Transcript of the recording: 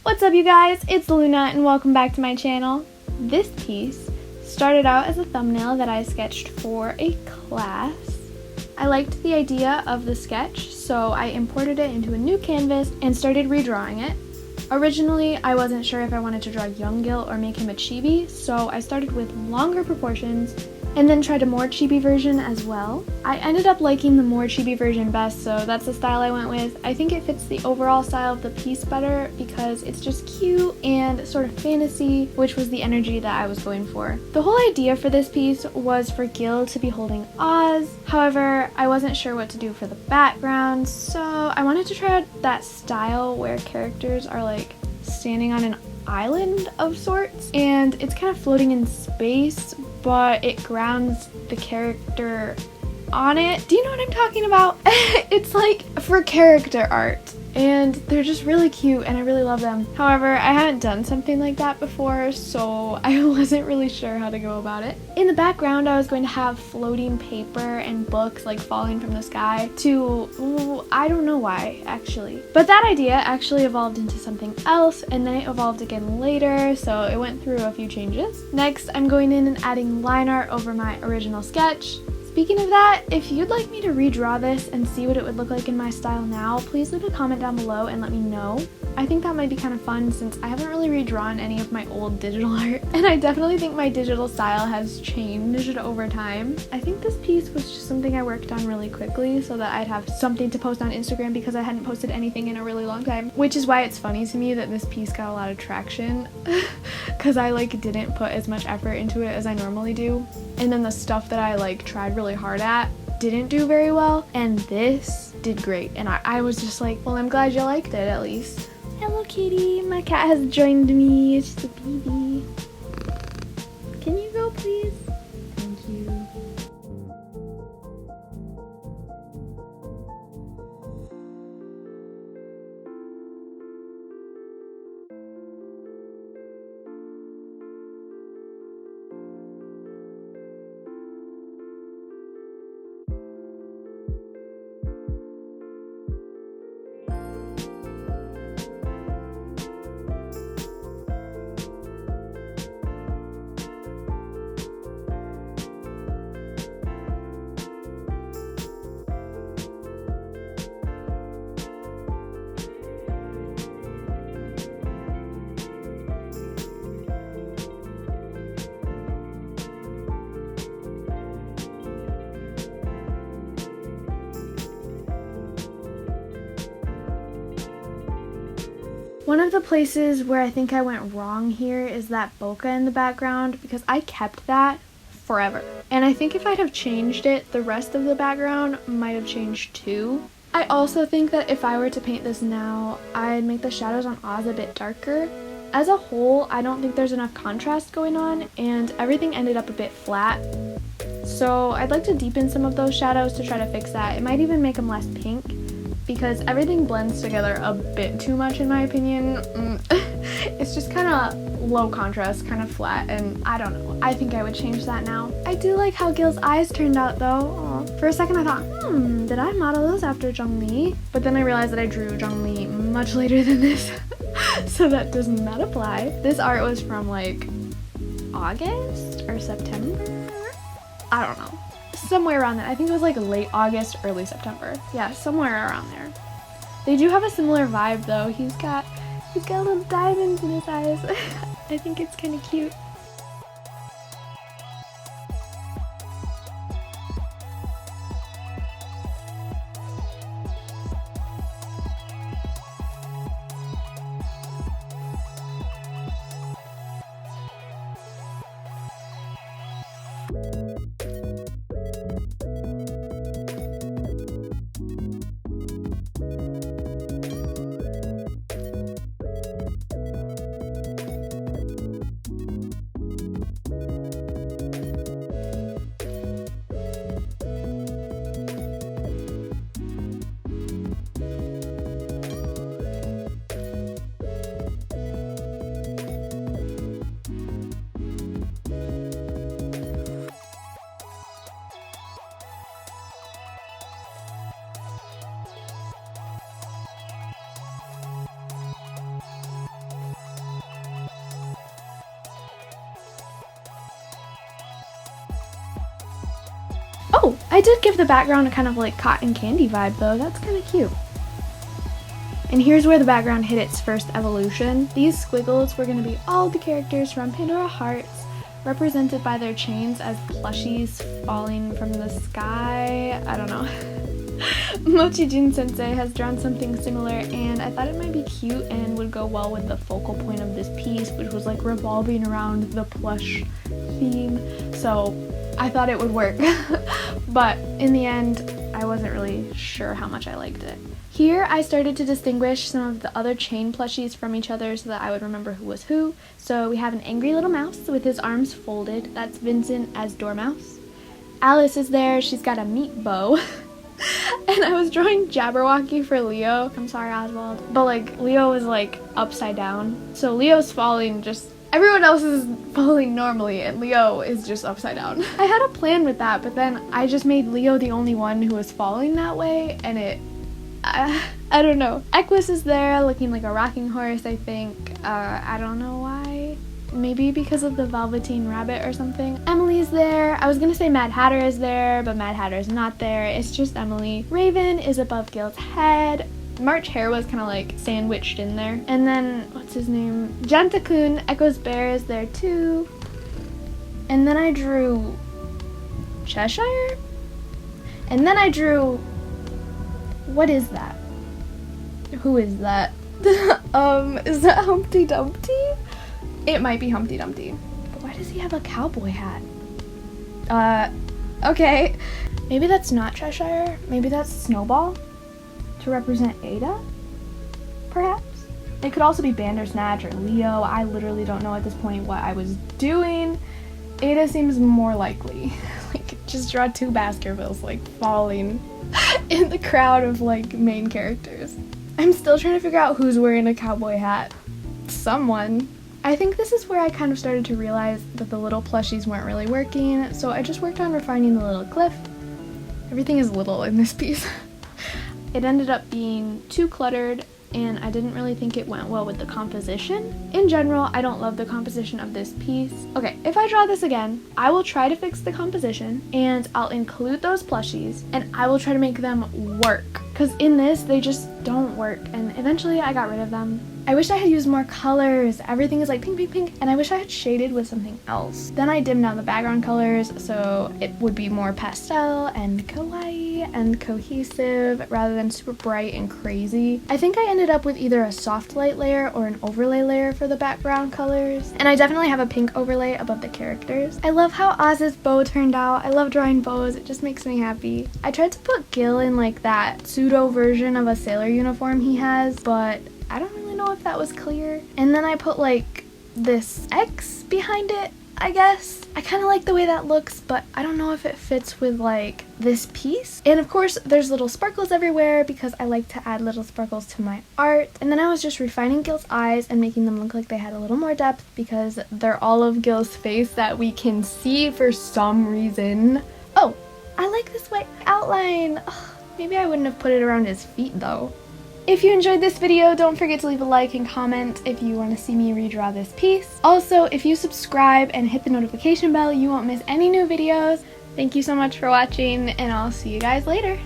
What's up, you guys? It's Luna and welcome back to my channel. This piece started out as a thumbnail that I sketched for a class. I liked the idea of the sketch, so I imported it into a new canvas and started redrawing it. Originally, I wasn't sure if I wanted to draw young Gil or make him a chibi, so I started with longer proportions and then tried a more chibi version as well. I ended up liking the more chibi version best, so that's the style I went with. I think it fits the overall style of the piece better because it's just cute and sort of fantasy, which was the energy that I was going for. The whole idea for this piece was for Gil to be holding Oz. However, I wasn't sure what to do for the background, so I wanted to try out that style where characters are like standing on an island of sorts and it's kind of floating in space, but it grounds the character on it. Do you know what I'm talking about? It's like for character art and they're just really cute and I really love them. However, I haven't done something like that before, so I wasn't really sure how to go about it. In the background, I was going to have floating paper and books like falling from the sky to, I don't know why actually. But that idea actually evolved into something else and then it evolved again later, so it went through a few changes. Next, I'm going in and adding line art over my original sketch. Speaking of that, if you'd like me to redraw this and see what it would look like in my style now, please leave a comment down below and let me know. I think that might be kind of fun since I haven't really redrawn any of my old digital art, and I definitely think my digital style has changed over time. I think this piece was just something I worked on really quickly so that I'd have something to post on Instagram because I hadn't posted anything in a really long time, which is why it's funny to me that this piece got a lot of traction because I didn't put as much effort into it as I normally do, and then the stuff that I tried really hard at didn't do very well, and this did great, and I was just like, well, I'm glad you liked it at least. Hello kitty, my cat has joined me. It's just a baby. Can you go please? Thank you. One of the places where I think I went wrong here is that bokeh in the background because I kept that forever. And I think if I'd have changed it, the rest of the background might have changed too. I also think that if I were to paint this now, I'd make the shadows on Oz a bit darker. As a whole, I don't think there's enough contrast going on and everything ended up a bit flat. So I'd like to deepen some of those shadows to try to fix that. It might even make them less pink, because everything blends together a bit too much in my opinion. It's just kind of low contrast, kind of flat, and I don't know. I think I would change that now. I do like how Gil's eyes turned out though. Aww. For a second I thought, did I model those after Zhongli? But then I realized that I drew Zhongli much later than this, so that does not apply. This art was from August or September? I don't know. Somewhere around that. I think it was late August, early September. Yeah, somewhere around there. They do have a similar vibe though. He's got little diamonds in his eyes. I think it's kind of cute. Oh, I did give the background a kind of like cotton candy vibe though. That's kind of cute. And here's where the background hit its first evolution. These squiggles were going to be all the characters from Pandora Hearts, represented by their chains as plushies falling from the sky. I don't know. Mochijin sensei has drawn something similar, and I thought it might be cute and would go well with the focal point of this piece, which was like revolving around the plush theme. So I thought it would work. But in the end, I wasn't really sure how much I liked it. Here I started to distinguish some of the other chain plushies from each other so that I would remember who was who. So we have an angry little mouse with his arms folded. That's Vincent as Dormouse. Alice is there. She's got a meat bow. And I was drawing Jabberwocky for Leo. I'm sorry, Oswald. But like Leo is like upside down. So Leo's falling just... Everyone else is falling normally and Leo is just upside down. I had a plan with that, but then I just made Leo the only one who was falling that way, and I don't know. Equus is there looking like a rocking horse, I think. I don't know why. Maybe because of the Velveteen Rabbit or something. Emily's there. I was gonna say Mad Hatter is there, but Mad Hatter's not there. It's just Emily. Raven is above Gil's head. March Hare was kind of like sandwiched in there. And then, what's his name? Jantakun, Echo's bear, is there too. And then I drew Cheshire? And then I drew... What is that? Who is that? Is that Humpty Dumpty? It might be Humpty Dumpty. But why does he have a cowboy hat? Okay. Maybe that's not Cheshire. Maybe that's Snowball to represent Ada, perhaps? It could also be Bandersnatch or Leo. I literally don't know at this point what I was doing. Ada seems more likely. Like, just draw two Baskervilles, like, falling in the crowd of, like, main characters. I'm still trying to figure out who's wearing a cowboy hat. Someone. I think this is where I kind of started to realize that the little plushies weren't really working, so I just worked on refining the little cliff. Everything is little in this piece. It ended up being too cluttered, and I didn't really think it went well with the composition. In general, I don't love the composition of this piece. Okay, if I draw this again, I will try to fix the composition, and I'll include those plushies, and I will try to make them work. Because in this, they just don't work, and eventually I got rid of them. I wish I had used more colors. Everything is like pink, pink, pink, and I wish I had shaded with something else. Then I dimmed down the background colors so it would be more pastel and kawaii and cohesive rather than super bright and crazy. I think I ended up with either a soft light layer or an overlay layer for the background colors, and I definitely have a pink overlay above the characters. I love how Oz's bow turned out. I love drawing bows. It just makes me happy. I tried to put Gil in like that pseudo version of a sailor uniform he has, but I don't really know if that was clear. And then I put like this X behind it, I guess. I kind of like the way that looks, but I don't know if it fits with like this piece. And of course there's little sparkles everywhere because I like to add little sparkles to my art. And then I was just refining Gil's eyes and making them look like they had a little more depth because they're all of Gil's face that we can see for some reason. Oh, I like this white outline. Ugh, maybe I wouldn't have put it around his feet though. If you enjoyed this video, don't forget to leave a like and comment if you want to see me redraw this piece. Also, if you subscribe and hit the notification bell, you won't miss any new videos. Thank you so much for watching, and I'll see you guys later.